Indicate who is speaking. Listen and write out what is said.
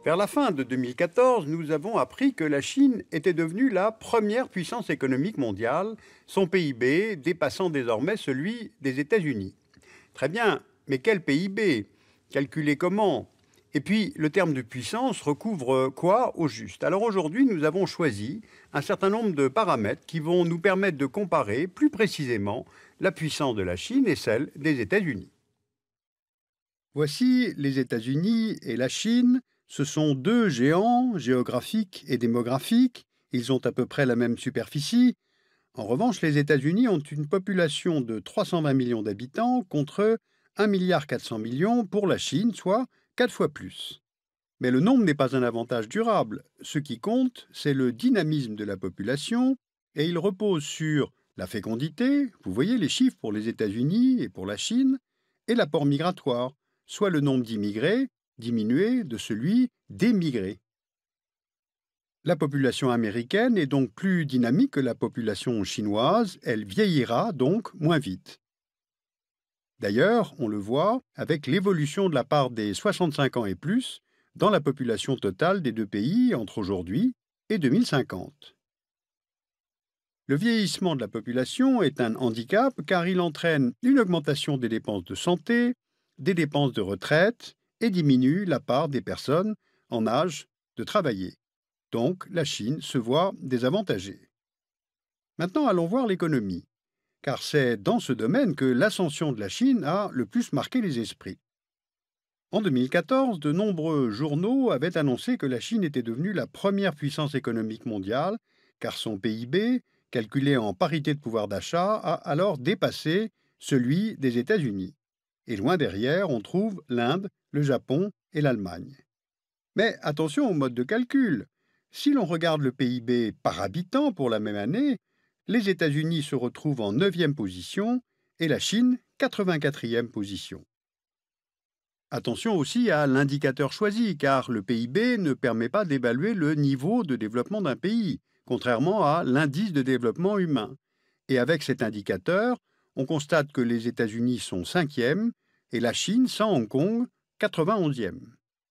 Speaker 1: Vers la fin de 2014, nous avons appris que la Chine était devenue la première puissance économique mondiale, son PIB dépassant désormais celui des États-Unis. Très bien, mais quel PIB? Calculé comment? Et puis, le terme de puissance recouvre quoi au juste? Alors aujourd'hui, nous avons choisi un certain nombre de paramètres qui vont nous permettre de comparer plus précisément la puissance de la Chine et celle des États-Unis. Voici les États-Unis et la Chine. Ce sont deux géants géographiques et démographiques. Ils ont à peu près la même superficie. En revanche, les États-Unis ont une population de 320 millions d'habitants contre 1,4 milliard pour la Chine, soit 4 fois plus. Mais le nombre n'est pas un avantage durable. Ce qui compte, c'est le dynamisme de la population et il repose sur la fécondité, vous voyez les chiffres pour les États-Unis et pour la Chine, et l'apport migratoire, soit le nombre d'immigrés diminué de celui d'émigrés. La population américaine est donc plus dynamique que la population chinoise, elle vieillira donc moins vite. D'ailleurs, on le voit avec l'évolution de la part des 65 ans et plus dans la population totale des deux pays entre aujourd'hui et 2050. Le vieillissement de la population est un handicap car il entraîne une augmentation des dépenses de santé, des dépenses de retraite et diminue la part des personnes en âge de travailler. Donc, la Chine se voit désavantagée. Maintenant, allons voir l'économie, car c'est dans ce domaine que l'ascension de la Chine a le plus marqué les esprits. En 2014, de nombreux journaux avaient annoncé que la Chine était devenue la première puissance économique mondiale, car son PIB, calculé en parité de pouvoir d'achat, a alors dépassé celui des États-Unis. Et loin derrière, on trouve l'Inde, le Japon et l'Allemagne. Mais attention au mode de calcul. Si l'on regarde le PIB par habitant pour la même année, les États-Unis se retrouvent en 9e position et la Chine 84e position. Attention aussi à l'indicateur choisi, car le PIB ne permet pas d'évaluer le niveau de développement d'un pays, contrairement à l'indice de développement humain. Et avec cet indicateur, on constate que les États-Unis sont 5e et la Chine, sans Hong Kong, 91e.